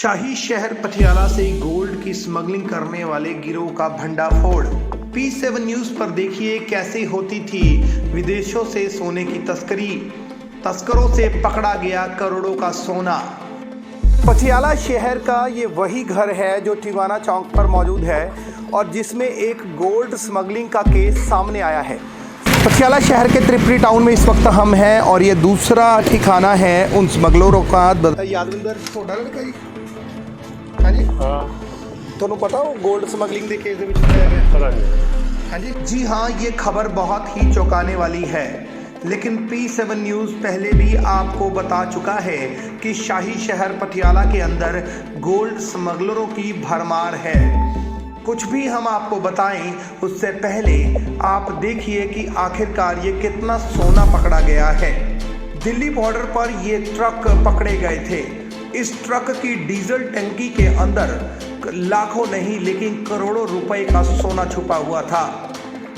शाही शहर पटियाला से गोल्ड की स्मगलिंग करने वाले गिरोह का भंडाफोड़। P7 न्यूज पर देखिए कैसे होती थी विदेशों से सोने की तस्करी। तस्करों से पकड़ा गया करोड़ों का सोना। पटियाला शहर का ये वही घर है जो टिवाना चौक पर मौजूद है और जिसमें एक गोल्ड स्मगलिंग का केस सामने आया है। पटियाला शहर के त्रिपुरी टाउन में इस वक्त हम हैं और ये दूसरा ठिकाना है उन स्मगलरों का। यादविंदर छोटा लड़का जी, हाँ जी, ਤੁਹਾਨੂੰ पता हो गोल्ड स्मगलिंग के केस में छुपाया गया? हाँ जी, जी हाँ, ये खबर बहुत ही चौंकाने वाली है, लेकिन P7 न्यूज़ पहले भी आपको बता चुका है कि शाही शहर पटियाला के अंदर गोल्ड स्मगलरों की भरमार है। कुछ भी हम आपको बताएं उससे पहले आप देखिए कि आखिरकार ये कितना सोना पकड़ा गया है। दिल्ली बॉर्डर पर ये ट्रक पकड़े गए थे। इस ट्रक की डीजल टंकी के अंदर लाखों नहीं लेकिन करोड़ों रुपए का सोना छुपा हुआ था।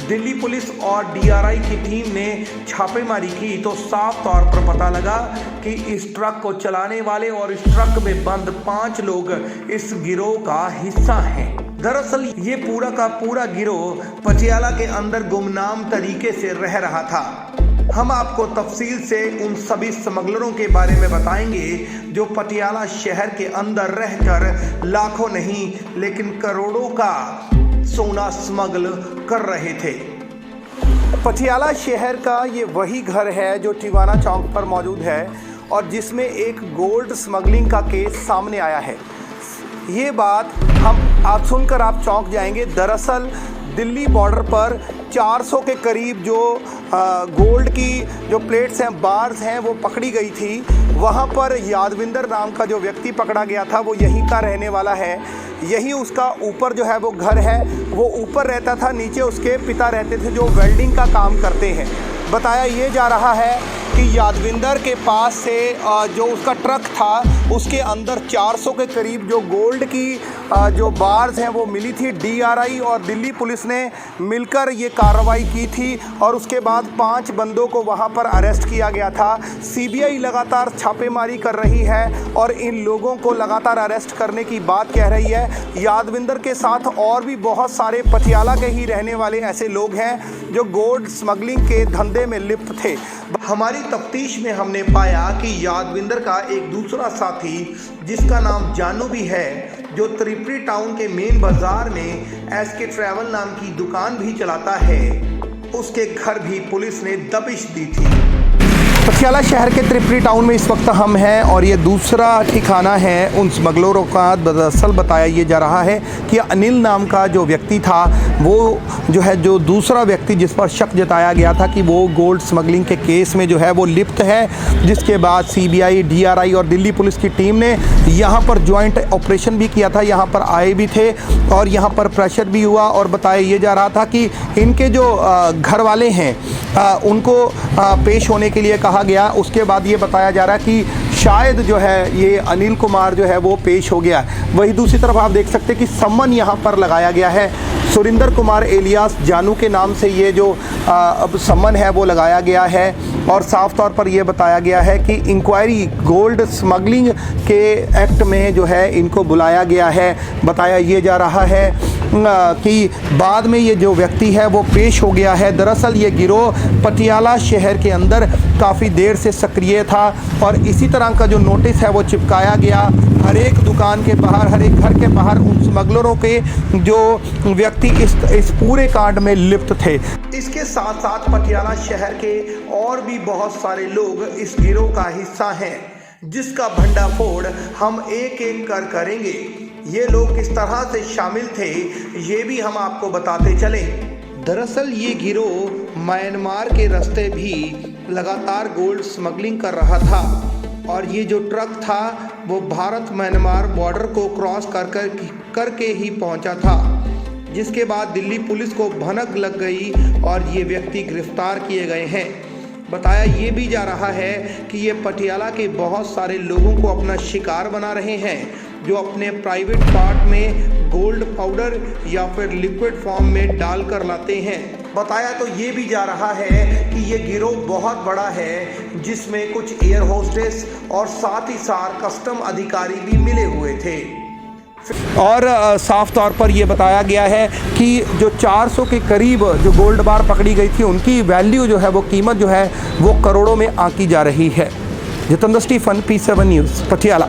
दिल्ली पुलिस और DRI की टीम ने छापेमारी की तो साफ तौर पर पता लगा कि इस ट्रक को चलाने वाले और इस ट्रक में बंद 5 लोग इस गिरोह का हिस्सा हैं। दरअसल ये पूरा का पूरा गिरोह पटियाला के अंदर गुमनाम तरीके से रह रहा था। हम आपको तफसील से उन सभी स्मगलरों के बारे में बताएंगे जो पटियाला शहर के अंदर रहकर लाखों नहीं लेकिन करोड़ों का सोना स्मगल कर रहे थे। पटियाला शहर का ये वही घर है जो टिवाना चौक पर मौजूद है और जिसमें एक गोल्ड स्मगलिंग का केस सामने आया है। ये बात आप सुनकर आप चौंक जाएंगे। दरअसल दिल्ली बॉर्डर पर 400 के करीब जो गोल्ड की जो प्लेट्स हैं, बार्स हैं, वो पकड़ी गई थी। वहाँ पर यादविंदर नाम का जो व्यक्ति पकड़ा गया था वो यहीं का रहने वाला है। यही उसका ऊपर जो है वो घर है, वो ऊपर रहता था, नीचे उसके पिता रहते थे जो वेल्डिंग का काम करते हैं। बताया ये जा रहा है कि यादविंदर के पास से जो उसका ट्रक था उसके अंदर 400 के करीब जो गोल्ड की जो बार्स हैं वो मिली थी। DRI और दिल्ली पुलिस ने मिलकर ये कार्रवाई की थी और उसके बाद 5 बंदों को वहाँ पर अरेस्ट किया गया था। CBI लगातार छापेमारी कर रही है और इन लोगों को लगातार अरेस्ट करने की बात कह रही है। यादविंदर के साथ और भी बहुत सारे पटियाला के ही रहने वाले ऐसे लोग हैं जो गोल्ड स्मगलिंग के धंधे में लिप्त थे। हमारी तफ्तीश में हमने पाया कि यादविंदर का एक दूसरा साथी जिसका नाम जानू भी है, जो त्रिपुरी टाउन के मेन बाजार में SK ट्रैवल नाम की दुकान भी चलाता है, उसके घर भी पुलिस ने दबिश दी थी। पटियाला शहर के त्रिपुरी टाउन में इस वक्त हम हैं और ये दूसरा ठिकाना है उन स्मगलरों का। दरअसल बताया ये जा रहा है कि अनिल नाम का जो व्यक्ति था वो जो है जो दूसरा व्यक्ति जिस पर शक जताया गया था कि वो गोल्ड स्मगलिंग के केस में जो है वो लिप्त है, जिसके बाद CBI, DRI और दिल्ली पुलिस की टीम ने यहाँ पर ज्वाइंट ऑपरेशन भी किया था, यहाँ पर आए भी थे और यहाँ पर प्रेशर भी हुआ। और बताया ये जा रहा था कि इनके जो घर वाले हैं उनको पेश होने के लिए कहा गया। उसके बाद ये बताया जा रहा है कि शायद जो है ये अनिल कुमार जो है वो पेश हो गया। वही दूसरी तरफ आप देख सकते हैं कि सम्मन यहाँ पर लगाया गया है। सुरिंदर कुमार एलियास जानू के नाम से ये जो अब सम्मन है वो लगाया गया है और साफ तौर पर यह बताया गया है कि इंक्वायरी गोल्ड स्मगलिंग के एक्ट में जो है इनको बुलाया गया है। बताया ये जा रहा है कि बाद में ये जो व्यक्ति है वो पेश हो गया है। दरअसल ये गिरोह पटियाला शहर के अंदर काफ़ी देर से सक्रिय था और इसी तरह का जो नोटिस है वो चिपकाया गया हर एक दुकान के बाहर, हर एक घर के बाहर उन स्मगलरों के जो व्यक्ति इस पूरे कांड में लिप्त थे। इसके साथ साथ पटियाला शहर के और भी बहुत सारे लोग इस गिरोह का हिस्सा हैं, जिसका भंडाफोड़ हम एक एक कर करेंगे। ये लोग किस तरह से शामिल थे ये भी हम आपको बताते चले। दरअसल ये गिरोह म्यांमार के रास्ते भी लगातार गोल्ड स्मगलिंग कर रहा था और ये जो ट्रक था वो भारत म्यांमार बॉर्डर को क्रॉस करके ही पहुंचा था, जिसके बाद दिल्ली पुलिस को भनक लग गई और ये व्यक्ति गिरफ्तार किए गए हैं। बताया ये भी जा रहा है कि ये पटियाला के बहुत सारे लोगों को अपना शिकार बना रहे हैं जो अपने प्राइवेट पार्ट में गोल्ड पाउडर या फिर लिक्विड फॉर्म में डाल कर लाते हैं बताया तो ये भी जा रहा है कि ये गिरोह बहुत बड़ा है, जिसमें कुछ एयर होस्टेस और साथ ही साथ कस्टम अधिकारी भी मिले हुए थे। और साफ तौर पर यह बताया गया है कि जो 400 के करीब जो गोल्ड बार पकड़ी गई थी, उनकी वैल्यू जो है, वो कीमत जो है वो करोड़ों में आंकी जा रही है। Jitendra Stephen, P7 news, Patiala.